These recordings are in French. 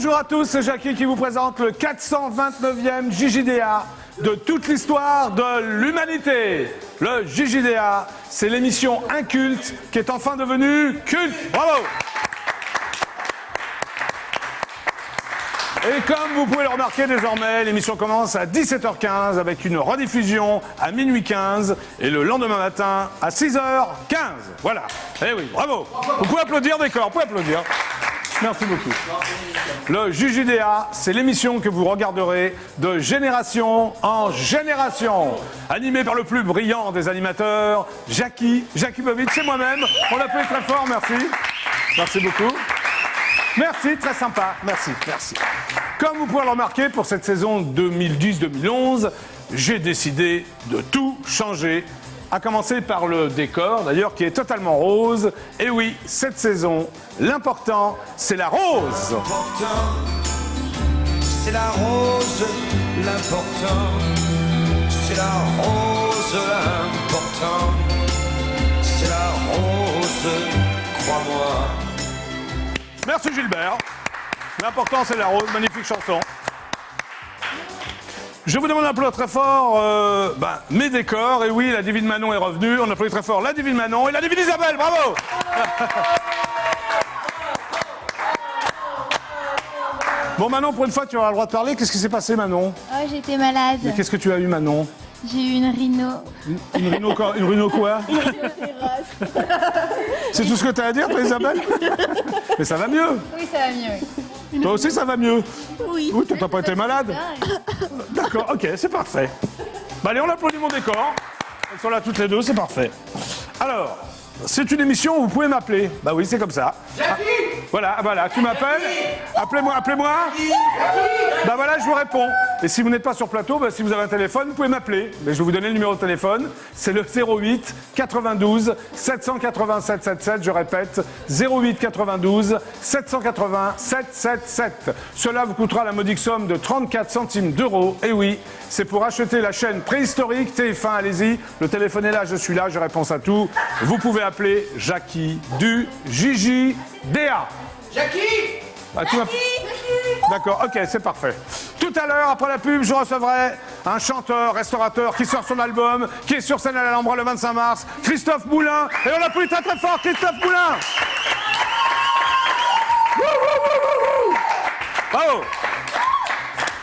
Bonjour à tous, c'est Jackie qui vous présente le 429e JJDA de toute l'histoire de l'humanité. Le JJDA, c'est l'émission inculte qui est enfin devenue culte. Bravo! Et comme vous pouvez le remarquer désormais, l'émission commence à 17h15 avec une rediffusion à minuit 15 et le lendemain matin à 6h15. Voilà. Eh oui, bravo. Vous pouvez applaudir, d'accord, vous pouvez applaudir. Merci beaucoup. Le JJDA, c'est l'émission que vous regarderez de génération en génération. Animée par le plus brillant des animateurs, Jackie Bovic, c'est moi-même. On l'applaudit très fort, merci. Merci beaucoup. Merci, très sympa. Merci. Comme vous pouvez le remarquer, pour cette saison 2010-2011, j'ai décidé de tout changer. À commencer par le décor, d'ailleurs, qui est totalement rose. Et oui, cette saison, l'important, c'est la rose. L'important, c'est la rose. L'important, c'est la rose. L'important, c'est la rose. Crois-moi. Merci Gilbert. L'important, c'est la rose. Magnifique chanson. Je vous demande un applaudissement très fort, mes décors. Et oui, la divine Manon est revenue. On applaudit très fort la divine Manon et la divine Isabelle. Bravo. Bon, Manon, pour une fois, tu auras le droit de parler. Qu'est-ce qui s'est passé, Manon? Oh, j'étais malade. Mais qu'est-ce que tu as eu, Manon? J'ai eu une rhino. Une rhino quoi? Une rhino quoi? C'est tout ce que tu as à dire, toi, Isabelle? Mais ça va mieux. Oui, ça va mieux. Toi aussi, ça va mieux. Oui. Oui, tu n'as pas été malade. D'accord, ok, c'est parfait. Bah, allez, on applaudit mon décor. Elles sont là toutes les deux, c'est parfait. Alors, c'est une émission où vous pouvez m'appeler. Bah oui, c'est comme ça. Jackie! Voilà, tu m'appelles. Appelez-moi. Bah voilà, je vous réponds. Et si vous n'êtes pas sur plateau, bah, si vous avez un téléphone, vous pouvez m'appeler. Mais je vais vous donner le numéro de téléphone. C'est le 08 92 787 77. Je répète, 08 92 780 777. Cela vous coûtera la modique somme de 34 centimes d'euros. Et oui, c'est pour acheter la chaîne préhistorique TF1. Allez-y, le téléphone est là, je suis là, je réponds à tout. Vous pouvez appeler Jackie du JJDA. Jackie! Ah, D'accord, ok, c'est parfait. Tout à l'heure, après la pub, je recevrai un chanteur, restaurateur qui sort son album, qui est sur scène à l'Alhambra le 25 mars, Christophe Moulin. Et on l'applaudit très très fort, Christophe Moulin. Bravo.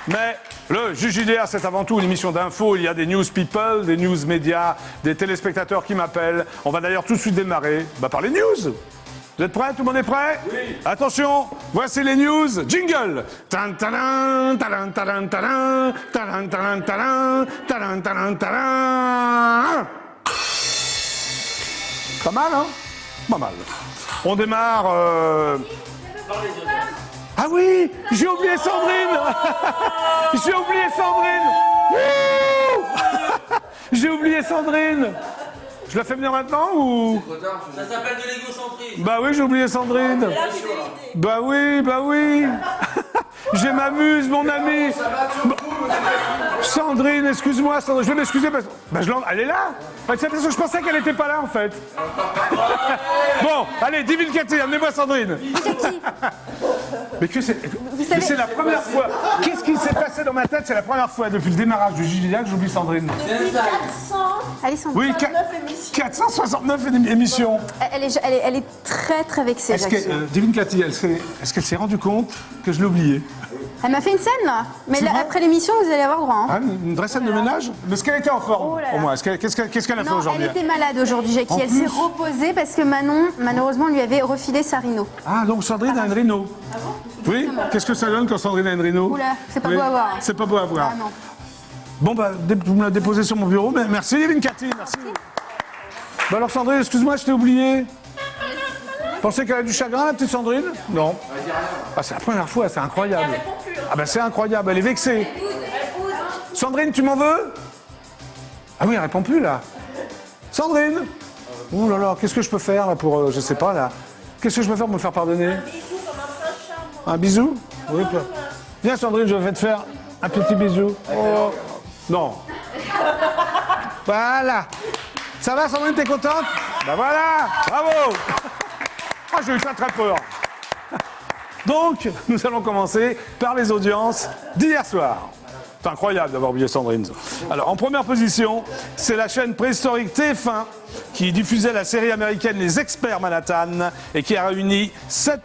Mais le JJDA, c'est avant tout une émission d'info. Il y a des news people, des news médias, des téléspectateurs qui m'appellent. On va d'ailleurs tout de suite démarrer par les news. Vous êtes prêts? Tout le monde est prêt? Oui. Attention, voici les news. Jingle. Tan talan, talan, talan, talan, talan, talan, talan, talan, talan, talan. Pas mal, hein? Pas mal. On démarre. Ah oui, j'ai oublié Sandrine. J'ai oublié Sandrine. J'ai oublié Sandrine. Je la fais venir maintenant ou? Ça s'appelle de l'égocentrisme. Bah oui, j'ai oublié Sandrine. Bah oui. Je m'amuse, mon ami. Sandrine, excuse-moi, Sandrine. Je vais m'excuser parce que... elle est là. C'est parce que je pensais qu'elle n'était pas là, en fait. Bon, allez, divine Cathy, amenez-moi Sandrine. Mais c'est la première fois. Qu'est-ce qui s'est passé dans ma tête? C'est la première fois depuis le démarrage du JJDA que j'oublie Sandrine. Allez, Sandrine. Oui, 469 émissions. Elle est très très vexée. Divine Cathy, est-ce qu'elle s'est rendue compte que je l'ai oubliée? Elle m'a fait une scène là. Mais là, après l'émission, vous allez avoir droit. Hein. Ah, une vraie scène de ménage? Est-ce qu'elle était en forme au moins? Qu'est-ce qu'elle a fait Non, aujourd'hui? elle était malade aujourd'hui, Jackie. Elle s'est reposée parce que Manon, malheureusement, lui avait refilé sa rhino. Ah, donc Sandrine a une rhino. Ah bon? Oui? Qu'est-ce que ça donne quand Sandrine a une rhino? Oula, c'est pas beau à voir. C'est pas beau à voir. Ah non. Bon, bah, vous me la déposez sur mon bureau. Mais merci, Divine Cathy, merci. Bah alors, Sandrine, excuse-moi, je t'ai oublié. Pensez qu'elle a du chagrin, la petite Sandrine? Non. Ah, c'est la première fois, c'est incroyable. Ah ben c'est incroyable, elle est vexée. Sandrine, tu m'en veux? Ah oui, elle répond plus là. Sandrine? Oh là là, qu'est-ce que je peux faire là pour, je sais pas là. Qu'est-ce que je peux faire pour me faire pardonner? Un bisou? Oui. Viens Sandrine, je vais te faire un petit bisou. Oh. Non. Voilà. Ça va Sandrine, t'es contente? Ben voilà, bravo. Ah, j'ai eu très très peur. Donc, nous allons commencer par les audiences d'hier soir. C'est incroyable d'avoir oublié Sandrine. Alors, en première position, c'est la chaîne préhistorique TF1 qui diffusait la série américaine Les Experts Manhattan et qui a réuni 7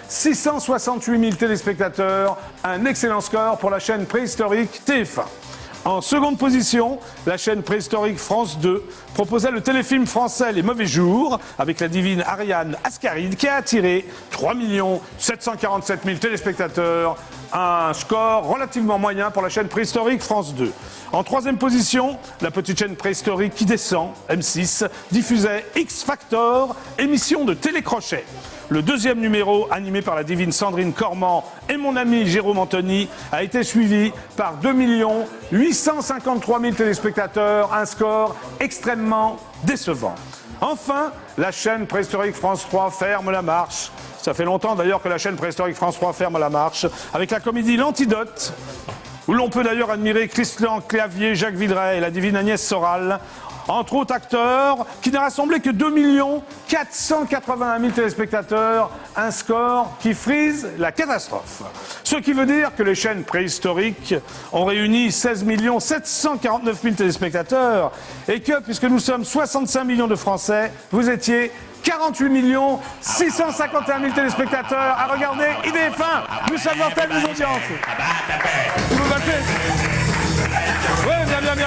668 000 téléspectateurs. Un excellent score pour la chaîne préhistorique TF1. En seconde position, la chaîne préhistorique France 2 proposait le téléfilm français Les Mauvais Jours avec la divine Ariane Ascaride qui a attiré 3 747 000 téléspectateurs, un score relativement moyen pour la chaîne préhistorique France 2. En troisième position, la petite chaîne préhistorique qui descend, M6, diffusait X Factor, émission de télécrochet. Le deuxième numéro, animé par la divine Sandrine Cormand et mon ami Jérôme Anthony, a été suivi par 2 853 000 téléspectateurs, un score extrêmement décevant. Enfin, la chaîne préhistorique France 3 ferme la marche. Ça fait longtemps d'ailleurs que la chaîne préhistorique France 3 ferme la marche, avec la comédie L'Antidote, où l'on peut d'ailleurs admirer Christian Clavier, Jacques Villeray et la divine Agnès Soral, entre autres acteurs, qui n'a rassemblé que 2 481 000 téléspectateurs, un score qui frise la catastrophe. Ce qui veut dire que les chaînes préhistoriques ont réuni 16 749 000 téléspectateurs et que, puisque nous sommes 65 millions de Français, vous étiez 48 651 000 téléspectateurs à regarder IDF1. Nous sommes en tête des audiences. Vous me battez? Oui, bien. Viens.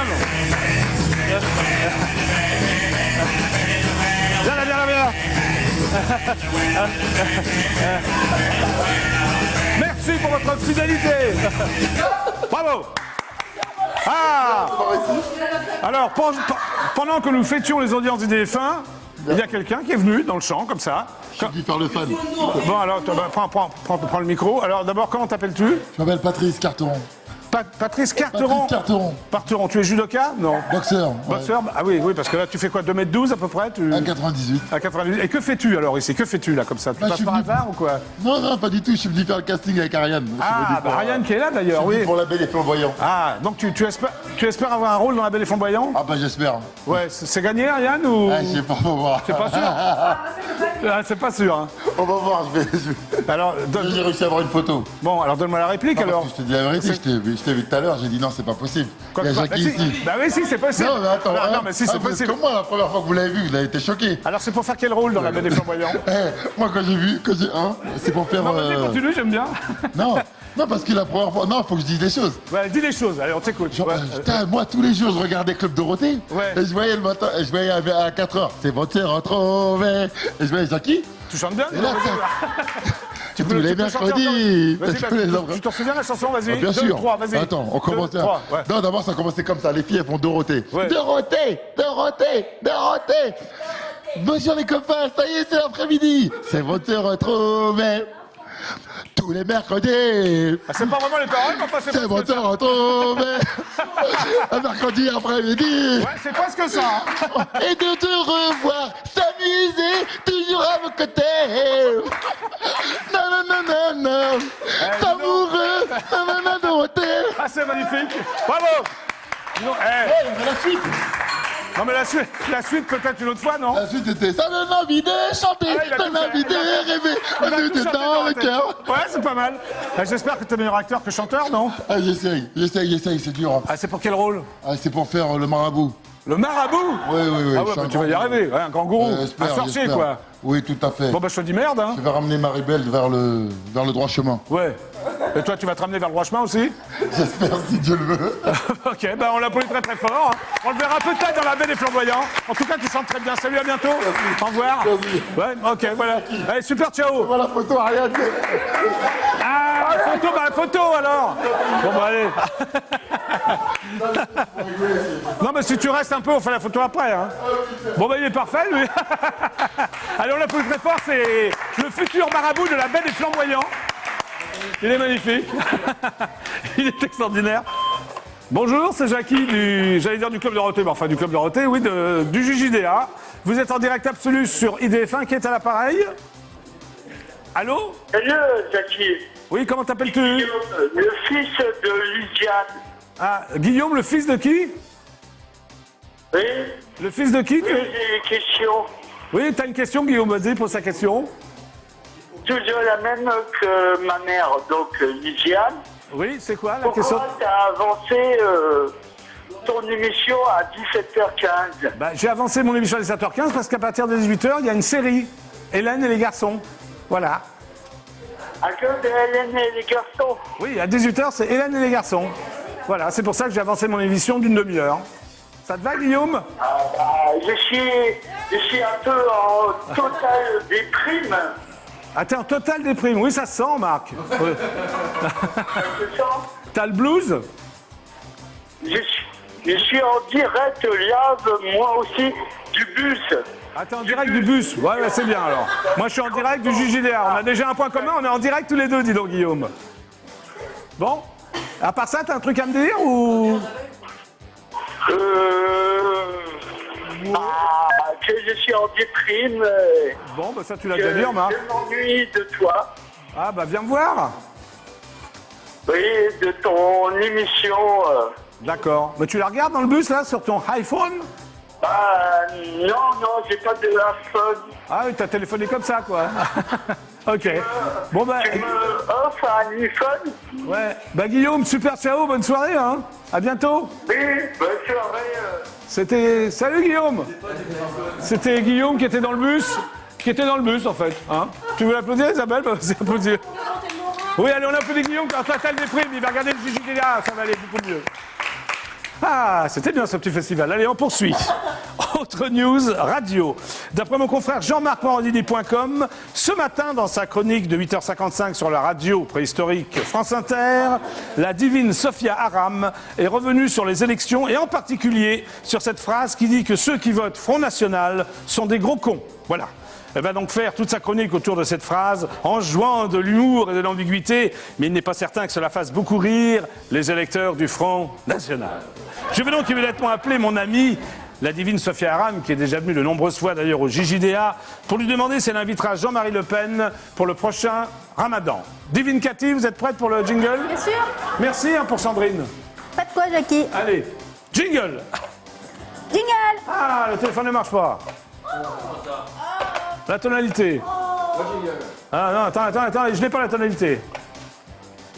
Merci pour votre fidélité. Bravo. Ah. Alors, pendant que nous fêtions les audiences d'IDF1, il y a quelqu'un qui est venu dans le champ, comme ça. Je suis faire le fan. Bon, alors, prends le micro. Alors, d'abord, comment t'appelles-tu? Je m'appelle Patrice Carteron. Patrice Carteron. Carteron, tu es judoka? Non. Boxeur. Ouais. Boxeur? Ah oui, parce que là, tu fais quoi, 2m12 à peu près? À 98. À 98. Et que fais-tu alors ici? Que fais-tu là, comme ça? Tu passes par hasard ou quoi? Non, pas du tout. Je suis venu faire le casting avec Ariane. Ah, Ariane qui est là d'ailleurs, oui. Pour La Belle et Flamboyant. Ah, donc tu espères avoir un rôle dans La Belle et Flamboyant? Ah bah j'espère. Ouais, c'est gagné Ariane ou? Ah, je sais pas, on va voir. C'est pas sûr? Ah, c'est pas sûr, hein. On va voir, Alors, j'ai réussi à avoir une photo. Bon, alors donne-moi la réplique Ah, alors. je te dis la vérité, je t'ai vu tout à l'heure, j'ai dit non, c'est pas possible. Quoi, Il y a bah, Jackie ici. Bah oui, si, c'est possible. Non, mais attends. Non, mais si, c'est possible. Comme moi, la première fois que vous l'avez vu, vous avez été choqué. Alors, c'est pour faire quel rôle dans La Belle et Flamboyant? Moi, quand j'ai vu, c'est pour faire. Non, vas-y, continue, j'aime bien. Non, parce que la première fois. Non, faut que je dise des choses. Ouais, dis les choses, allez, on t'écoute. Genre, putain, moi, tous les jours, je regardais Club Dorothée. Ouais. Et je voyais le matin, je voyais à 4h, c'est votre retrouvé. Et je voyais Jackie. Tu chantes bien? Et là, tu tous les mercredis. Tu t'en souviens la chanson? Vas-y. Bien 2, sûr. 3, vas-y. Attends, on commence. 2, 3, ouais. Non, d'abord, ça commençait comme ça. Les filles, elles font Dorothée. Ouais. Dorothée. Bonjour les copains, ça y est, c'est l'après-midi. C'est votre retrouvé. Tous les mercredis. Ah, c'est pas vraiment les paroles, mais enfin, C'est votre retrouvé. Un mercredi après-midi. Ouais, c'est presque ça. Hein. Et de te revoir, s'amuser, toujours à vos côtés. Non. Amoureux, non, Dorothée. Ah, c'est magnifique. Bravo. Dis donc, Mais la suite. Non, mais la suite peut-être une autre fois, non? La suite était ça donne envie de chanter, donne envie de rêver, on est dans le cœur. Ouais, c'est pas mal. J'espère que t'es meilleur acteur que chanteur, non? Ah, j'essaye, c'est dur. Ah, c'est pour quel rôle? Ah, c'est pour faire le marabout. Le marabout? Oui. Ah ouais, bah, tu vas y arriver, ouais, un grand gourou, un sorcier, quoi. Oui, tout à fait. Bon, bah, je te dis merde, hein. Je vais ramener Maribel vers le droit chemin. Ouais. Et toi, tu vas te ramener vers le droit chemin aussi? J'espère, si Dieu le veut. Ok, bah, on l'applaudit très très fort. Hein. On le verra peut-être dans La Belle et Flamboyant. En tout cas, tu chantes très bien. Salut, à bientôt. Merci. Au revoir. Merci. Ouais, ok, voilà. Allez, super, ciao. Voilà la photo, Ariane. Ah, photo alors. Bon, bah, allez. Non, mais si tu restes un peu, on fait la photo après. Hein. Bon, bah, il est parfait, lui. Allez, on l'applaudit très fort. C'est le futur marabout de La Belle et Flamboyant. Il est magnifique. Il est extraordinaire. Bonjour, c'est Jackie du Club Dorothée, mais enfin du Club Dorothée, oui, du JJDA. Vous êtes en direct absolu sur IDF1, qui est à l'appareil. Allô? Salut, Jackie. Oui, comment t'appelles-tu? Le fils de Lysiane. Ah, Guillaume, le fils de qui? Oui. Le fils de qui? Oui, j'ai une question. Oui, t'as une question, Guillaume, vas-y, pose sa question. toujours la même que ma mère, donc Lysiane. Oui, c'est quoi la question? Pourquoi tu as avancé ton émission à 17h15? Bah, j'ai avancé mon émission à 17h15 parce qu'à partir de 18h, il y a une série, Hélène et les garçons. Voilà. À cause de Hélène et les garçons. Oui, à 18h, c'est Hélène et les garçons. Voilà, c'est pour ça que j'ai avancé mon émission d'une demi-heure. Ça te va, Guillaume? Je suis un peu en totale déprime. Ah, t'es en totale déprime. Oui, ça se sent, Marc. Oui. Je sens. T'as le blues? Je suis en direct live, moi aussi, du bus. Ah, t'es en direct du bus? Ouais, c'est bien alors. Moi, je suis en direct du JJDA. On a déjà un point commun, on est en direct tous les deux, dis donc, Guillaume. Bon? À part ça, t'as un truc à me dire ou... Que je suis en déprime. Bon, bah ça, tu l'as déjà dit, Marc. Je m'ennuie de toi. Ah, bah viens me voir. Oui, de ton émission. D'accord. Mais tu la regardes dans le bus, là, sur ton iPhone? Non, j'ai pas de iPhone. Ah oui, t'as téléphoné comme ça, quoi. Ok. Bon, bah... Tu me offres un iPhone? Ouais. Bah, Guillaume, super ciao, bonne soirée, hein. À bientôt. Oui, bonne soirée. C'était... Salut, Guillaume. C'était Guillaume qui était dans le bus. Qui était dans le bus, en fait. Hein. Tu veux l'applaudir, Isabelle? Bah, vas-y, applaudir. Oui, allez, on applaudit Guillaume qui est en totale déprime. Il va regarder le JJDA, ça va aller beaucoup mieux. Ah, c'était bien ce petit festival. Allez, on poursuit. Autre news, radio. D'après mon confrère Jean-Marc-Morandini.com, ce matin, dans sa chronique de 8h55 sur la radio préhistorique France Inter, la divine Sophia Aram est revenue sur les élections et en particulier sur cette phrase qui dit que ceux qui votent Front National sont des gros cons. Voilà. Elle va donc faire toute sa chronique autour de cette phrase en jouant de l'humour et de l'ambiguïté, mais il n'est pas certain que cela fasse beaucoup rire les électeurs du Front National. Je vais donc immédiatement appeler mon amie, la divine Sophia Aram, qui est déjà venue de nombreuses fois d'ailleurs au JJDA, pour lui demander si elle invitera Jean-Marie Le Pen pour le prochain Ramadan. Divine Cathy, vous êtes prête pour le jingle? Bien sûr. Merci pour Sandrine. Pas de quoi, Jackie. Allez, jingle. Jingle. Ah, le téléphone ne marche pas. La tonalité. Ah non, attends, je n'ai pas la tonalité.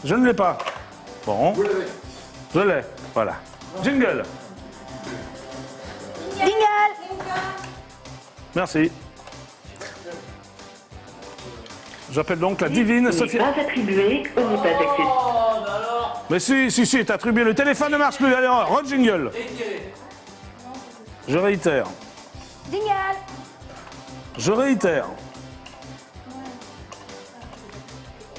Je ne l'ai pas. Bon. Je l'ai, voilà. Jingle. Jingle. Merci. J'appelle donc la divine Sophia. Pas attribué ou n'est pas accessible. Mais si, est attribué. Le téléphone ne marche plus. Allez, re-jingle. Je réitère. Jingle. Je réitère.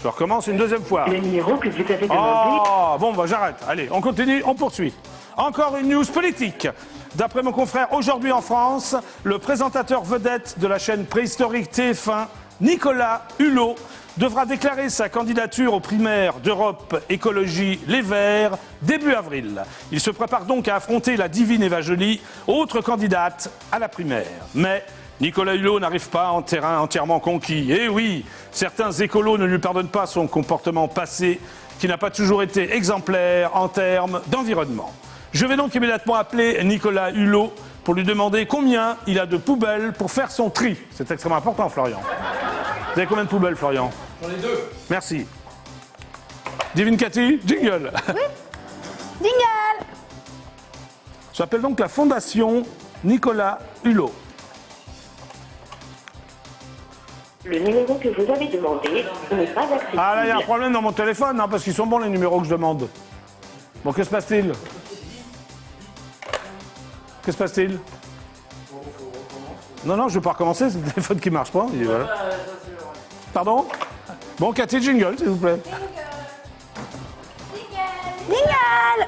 Je recommence une deuxième fois. Le numéro que vous avez demandé. Oh, bon, bah j'arrête. Allez, on continue, on poursuit. Encore une news politique. D'après mon confrère Aujourd'hui en France, le présentateur vedette de la chaîne préhistorique TF1, Nicolas Hulot, devra déclarer sa candidature aux primaires d'Europe Écologie Les Verts début avril. Il se prépare donc à affronter la divine Eva Joly, autre candidate à la primaire. Mais Nicolas Hulot n'arrive pas en terrain entièrement conquis. Et oui, certains écolos ne lui pardonnent pas son comportement passé, qui n'a pas toujours été exemplaire en termes d'environnement. Je vais donc immédiatement appeler Nicolas Hulot pour lui demander combien il a de poubelles pour faire son tri. C'est extrêmement important, Florian. Vous avez combien de poubelles, Florian? J'en ai 2. Merci. Divine Cathy, jingle. Oui. Jingle. J'appelle donc la Fondation Nicolas Hulot. Le numéro que vous avez demandé n'est pas accessible. Ah là, il y a un problème dans mon téléphone, hein, parce qu'ils sont bons les numéros que je demande. Bon, que se passe-t-il? Que se passe-t-il? Non, je ne veux pas recommencer, c'est le téléphone qui ne marche pas. Et voilà. Pardon? Bon, Cathy, jingle, s'il vous plaît. Jingle.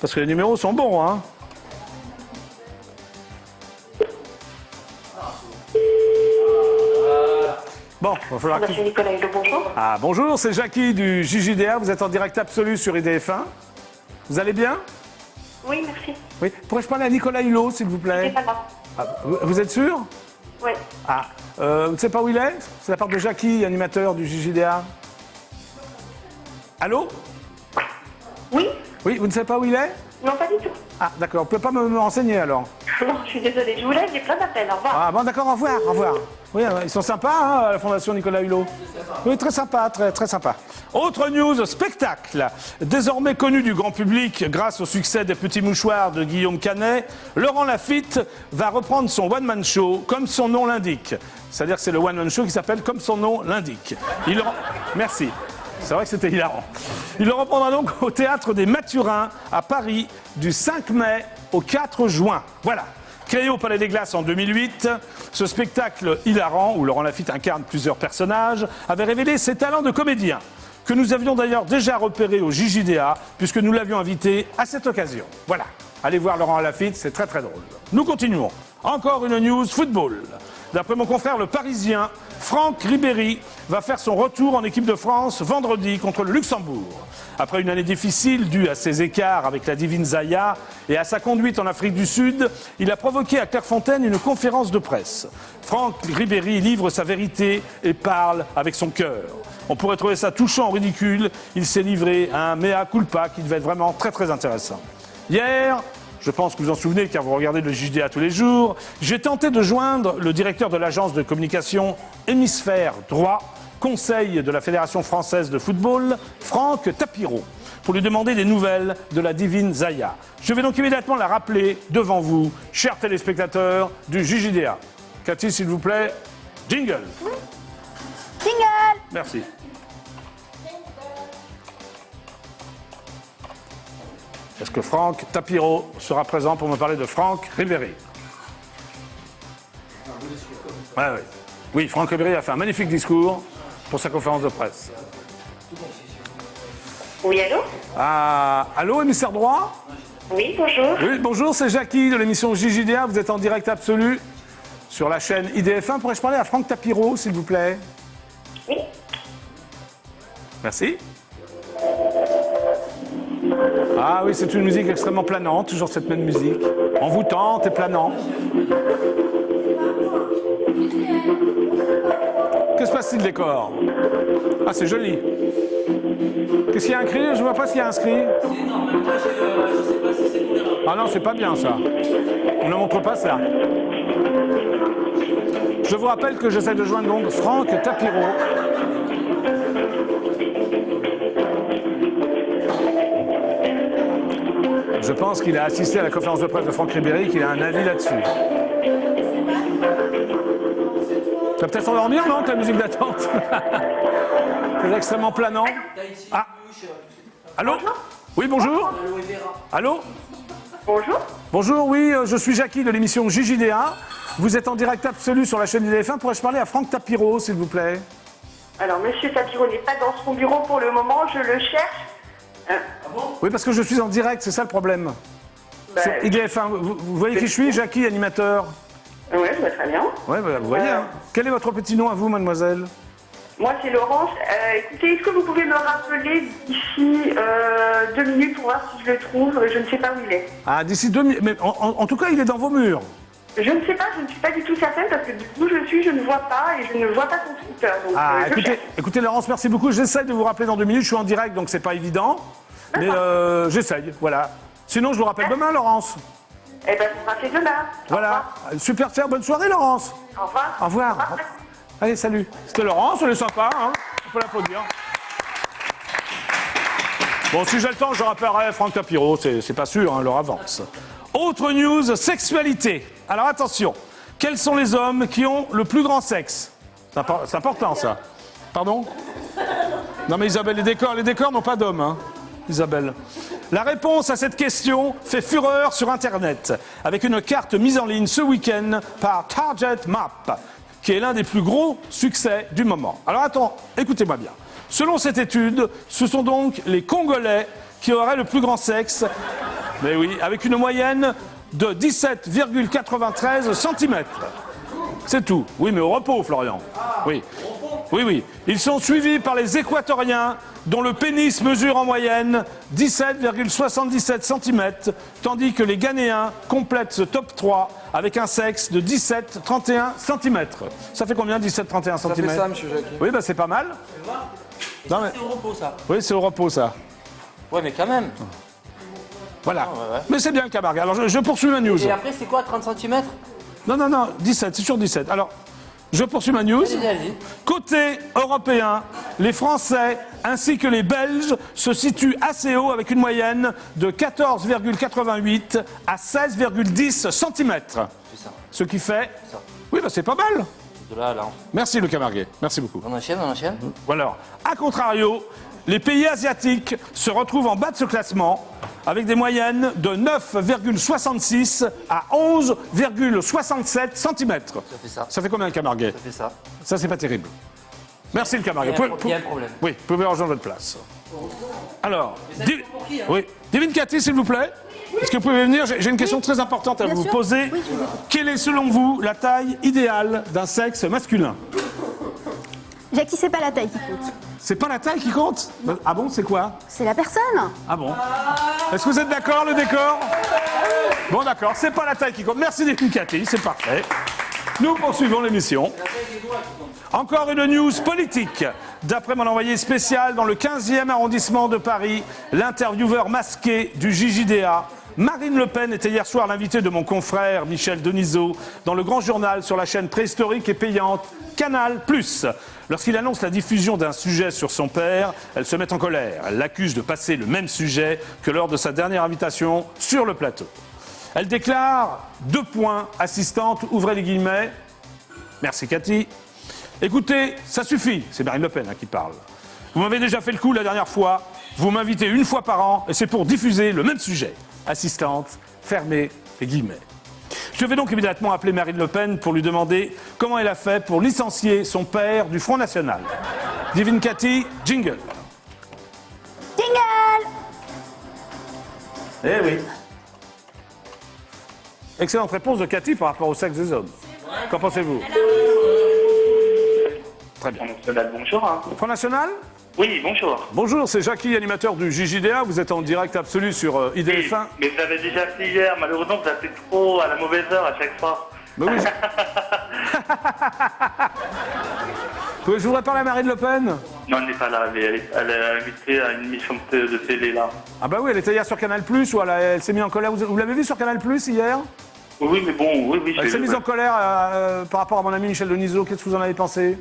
Parce que les numéros sont bons, hein. Bon, il va falloir que... Monsieur Nicolas Hulot, bonjour. Ah, bonjour, c'est Jackie du JJDA. Vous êtes en direct absolu sur IDF1. Vous allez bien? Oui, merci. Oui. Pourrais-je parler à Nicolas Hulot, s'il vous Il n'est plaît? pas là. Ah, vous êtes sûr? Oui. Ah, vous ne savez pas où il est? C'est la part de Jackie, animateur du JJDA. Allô? Oui? Oui, vous ne savez pas où il est? Non, pas du tout. Ah, d'accord. Vous ne pouvez pas me renseigner alors? Non, je suis désolée. Je vous laisse, j'ai plein d'appels. Au revoir. Ah, bon, d'accord, au revoir, au revoir. Oui, ils sont sympas, hein, à la Fondation Nicolas Hulot. Oui, très sympa, très, très sympa. Autre news, spectacle. Désormais connu du grand public grâce au succès des Petits Mouchoirs de Guillaume Canet, Laurent Lafitte va reprendre son one-man show comme son nom l'indique. C'est-à-dire que c'est le one-man show qui s'appelle comme son nom l'indique. Merci. C'est vrai que c'était hilarant. Il le reprendra donc au Théâtre des Mathurins à Paris du 5 mai au 4 juin. Voilà. Créé au Palais des Glaces en 2008, ce spectacle hilarant, où Laurent Lafitte incarne plusieurs personnages, avait révélé ses talents de comédien, que nous avions d'ailleurs déjà repéré au JJDA, puisque nous l'avions invité à cette occasion. Voilà, allez voir Laurent Lafitte, c'est très très drôle. Nous continuons. Encore une news football. D'après mon confrère Le Parisien, Franck Ribéry va faire son retour en équipe de France vendredi contre le Luxembourg. Après une année difficile due à ses écarts avec la divine Zaya et à sa conduite en Afrique du Sud, il a provoqué à Clairefontaine une conférence de presse. Franck Ribéry livre sa vérité et parle avec son cœur. On pourrait trouver ça touchant ou ridicule. Il s'est livré à un mea culpa qui devait être vraiment très très intéressant. Hier, je pense que vous en souvenez car vous regardez le JDA tous les jours, j'ai tenté de joindre le directeur de l'agence de communication Hémisphère Droit, conseil de la Fédération française de football, Franck Tapiro, pour lui demander des nouvelles de la divine Zaya. Je vais donc immédiatement la rappeler devant vous, chers téléspectateurs du JJDA. Cathy, s'il vous plaît, jingle. Jingle. Merci. Est-ce que Franck Tapiro sera présent pour me parler de Franck Ribéry? Ouais. Oui, Franck Ribéry a fait un magnifique discours pour sa conférence de presse. Oui, allô? Ah, allô, émissaire droit? Oui, bonjour. Oui, bonjour, c'est Jackie de l'émission JJDA. Vous êtes en direct absolu sur la chaîne IDF1. Pourrais-je parler à Franck Tapiro, s'il vous plaît? Oui. Merci. Ah oui, c'est une musique extrêmement planante, toujours cette même musique. Envoûtante et planante. Que se passe-t-il, décor? Ah, c'est joli. Qu'est-ce qu'il y a inscrit? Je ne vois pas ce qu'il y a inscrit. C'est énorme, même moi je sais pas si c'est tolérable. Ah non, c'est pas bien ça. On ne montre pas ça. Je vous rappelle que j'essaie de joindre donc Franck Tapiro. Je pense qu'il a assisté à la conférence de presse de Franck Ribéry, qu'il a un avis là-dessus. Tu vas peut-être s'endormir, non, avec la musique d'attente? C'est extrêmement planant. Ah. Allô? Oui, bonjour. Allô? Bonjour. Bonjour, oui, je suis Jackie de l'émission JJDA. Vous êtes en direct absolu sur la chaîne IDF1. Pourrais-je parler à Franck Tapiro, s'il vous plaît? Alors, monsieur Tapiro n'est pas dans son bureau pour le moment, je le cherche. Oui, parce que je suis en direct, c'est ça le problème. Bah, Sur IDF1, vous voyez qui je suis? Jackie, animateur. Oui, je vois très bien. Oui, bah, vous voyez. Hein. Quel est votre petit nom à vous, mademoiselle? Moi, c'est Laurence. Écoutez, est-ce que vous pouvez me rappeler d'ici 2 minutes pour voir si je le trouve? Je ne sais pas où il est. Ah, d'ici 2 minutes. Mais en tout cas, il est dans vos murs. Je ne sais pas, je ne suis pas du tout certaine parce que d'où je suis, je ne vois pas et je ne vois pas son Twitter. Donc, Ah, je cherche. écoutez, Laurence, merci beaucoup. J'essaye de vous rappeler dans 2 minutes. Je suis en direct, donc c'est pas évident. Mais j'essaye, voilà. Sinon, je vous rappelle demain, Laurence. Eh bien, ce sera fait demain. Voilà. Super, tiens, bonne soirée, Laurence. Au revoir. Au revoir. Allez, salut. C'était Laurence, elle est sympa, hein. On peut l'applaudir. Bon, si j'ai le temps, je rappellerai Franck Tapiro, c'est pas sûr, hein, leur avance. Autre news, sexualité. Alors attention, quels sont les hommes qui ont le plus grand sexe? C'est important, ça. Pardon? Non mais Isabelle, les décors n'ont pas d'hommes, hein, Isabelle. La réponse à cette question fait fureur sur Internet, avec une carte mise en ligne ce week-end par Target Map, qui est l'un des plus gros succès du moment. Alors attends, écoutez-moi bien. Selon cette étude, ce sont donc les Congolais qui auraient le plus grand sexe, mais oui, avec une moyenne de 17,93 cm. C'est tout. Oui, mais au repos, Florian. Oui. Oui. Ils sont suivis par les Équatoriens, dont le pénis mesure en moyenne 17,77 cm, tandis que les Ghanéens complètent ce top 3 avec un sexe de 17,31 cm. Ça fait combien, 17,31 cm? Ça fait ça, monsieur Jackie. Oui, bah c'est pas mal. Non, mais... C'est au repos, ça. Oui, c'est au repos, ça. Ouais, mais quand même. Voilà. ouais. Mais c'est bien, Camargue. Alors, je poursuis ma news. Et après, c'est quoi, 30 cm? Non, 17, c'est sur 17. Alors, Je poursuis ma news. Allez. Côté européen, les Français ainsi que les Belges se situent assez haut avec une moyenne de 14,88 à 16,10 cm. C'est ça. Ce qui fait... Ça. Oui, bah c'est pas mal. De là à là. Merci Lucas Marguet, merci beaucoup. On enchaîne, on enchaîne. Voilà. A contrario, les pays asiatiques se retrouvent en bas de ce classement avec des moyennes de 9,66 à 11,67 cm. Ça fait ça. Ça fait combien, Lucas Marguet? Ça fait ça. Ça, c'est pas terrible. Merci, Lucas Marguet. Il y a un problème. Oui, vous pouvez rejoindre votre place. Alors, oui. Divine Cathy, s'il vous plaît. Est-ce que vous pouvez venir? J'ai une question très importante à Bien vous sûr. poser. Oui, je vous écoute. Quelle est, selon vous, la taille idéale d'un sexe masculin? Jackie, c'est pas la taille qui compte. C'est pas la taille qui compte? Ah bon, c'est quoi? C'est la personne. Ah bon? Est-ce que vous êtes d'accord, le décor? Bon, d'accord, c'est pas la taille qui compte. Merci Divine Cathy, c'est parfait. Nous poursuivons l'émission. Encore une news politique. D'après mon envoyé spécial dans le 15e arrondissement de Paris, l'intervieweur masqué du JJDA, Marine Le Pen était hier soir l'invitée de mon confrère Michel Denisot dans le grand journal sur la chaîne préhistorique et payante Canal+. Lorsqu'il annonce la diffusion d'un sujet sur son père, elle se met en colère. Elle l'accuse de passer le même sujet que lors de sa dernière invitation sur le plateau. Elle déclare, 2 points, assistante, ouvrez les guillemets. Merci Cathy. Écoutez, ça suffit, c'est Marine Le Pen qui parle. Vous m'avez déjà fait le coup la dernière fois, vous m'invitez une fois par an et c'est pour diffuser le même sujet. Assistante, fermez les guillemets. Je vais donc immédiatement appeler Marine Le Pen pour lui demander comment elle a fait pour licencier son père du Front National. Divine Cathy, jingle. Jingle. Eh oui. Excellente réponse de Cathy par rapport au sexe des hommes. Qu'en pensez-vous? Très bien. Bonjour. Front National? Oui, bonjour. Bonjour, c'est Jackie, animateur du JJDA. Vous êtes en direct absolu sur IDF1. Mais vous avez déjà appelé hier, malheureusement vous appelez trop à la mauvaise heure à chaque fois. Mais oui. Je voudrais parler à Marine Le Pen. Non, elle n'est pas là, elle est invitée à une émission de télé là. Ah bah oui, elle était hier sur Canal+, ou elle s'est mise en colère. Vous l'avez vu sur Canal+, hier? Oui, mais bon, oui. Elle s'est mise en colère par rapport à mon ami Michel Denisot. Qu'est-ce que vous en avez pensé?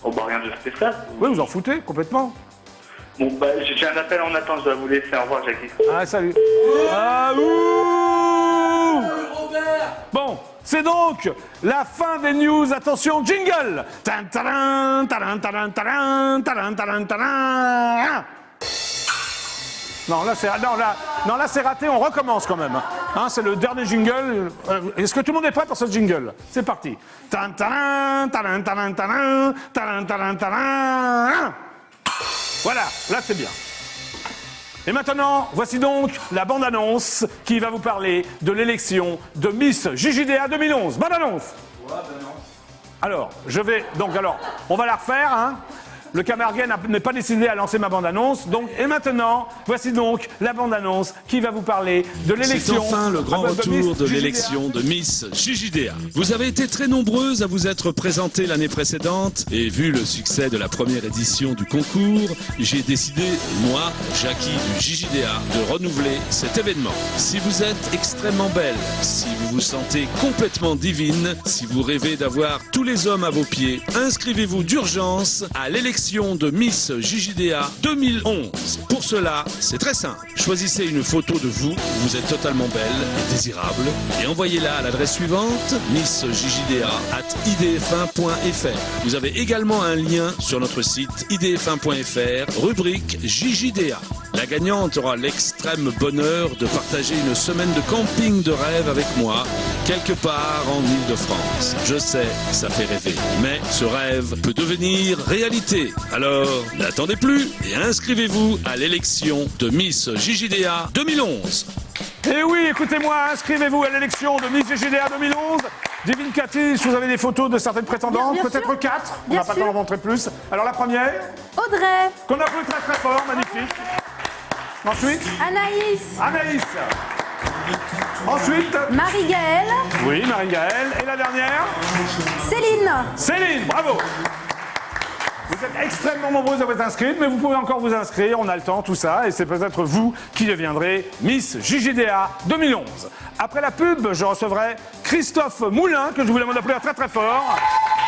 Oh bah rien de spécial. Oui, vous en foutez, complètement. Bon, bah j'ai un appel en attente, je dois vous laisser. Au revoir, Jackie. Ah, salut. Ah, ouh. Bon, c'est donc la fin des news. Attention, jingle. Tan, taran, taran, taran, taran, taran, taran, taran. Non, là, c'est raté. On recommence quand même. Hein, c'est le dernier jingle. Est-ce que tout le monde est prêt pour ce jingle? C'est parti. Tan, taran, taran, taran, taran, taran, taran, taran. Voilà, là c'est bien. Et maintenant, voici donc la bande-annonce qui va vous parler de l'élection de Miss JJDA 2011. Bande-annonce. Alors, on va la refaire, hein. Le Camarguais n'est pas décidé à lancer ma bande-annonce. Et maintenant, voici donc la bande-annonce qui va vous parler de l'élection. C'est enfin le grand retour de l'élection de Miss JJDA. Vous avez été très nombreuses à vous être présentées l'année précédente et vu le succès de la première édition du concours, j'ai décidé, moi, Jackie du JJDA, de renouveler cet événement. Si vous êtes extrêmement belle, si vous vous sentez complètement divine, si vous rêvez d'avoir tous les hommes à vos pieds, inscrivez-vous d'urgence à l'élection de Miss JJDA 2011. Pour cela, c'est très simple. Choisissez une photo de vous, vous êtes totalement belle et désirable, et envoyez-la à l'adresse suivante, missjjda@idf1.fr. Vous avez également un lien sur notre site idf1.fr, rubrique JJDA. La gagnante aura l'extrême bonheur de partager une semaine de camping de rêve avec moi, quelque part en Île-de-France. Je sais, ça fait rêver, mais ce rêve peut devenir réalité. Alors, n'attendez plus et inscrivez-vous à l'élection de Miss JJDA 2011. Et oui, écoutez-moi, inscrivez-vous à l'élection de Miss JJDA 2011. Divine Cathy, si vous avez des photos de certaines prétendantes, Bien peut-être sûr. 4. On Bien n'a pas le temps sûr. d'en montrer plus. Alors la première, Audrey. qu'on applaudit très très fort, magnifique. Ensuite, Anaïs. Anaïs. Ensuite, Marie-Gaëlle. oui, Marie-Gaëlle. Et la dernière, Céline. Céline, bravo. Vous êtes extrêmement nombreuses à vous inscrire, mais vous pouvez encore vous inscrire, on a le temps, tout ça, et c'est peut-être vous qui deviendrez Miss JJDA 2011. Après la pub, je recevrai Christophe Moulin, que je vous demande d'applaudir très très fort,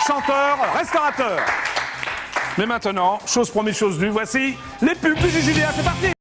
chanteur, restaurateur. Mais maintenant, chose promise, chose due, voici les pubs du JJDA, c'est parti!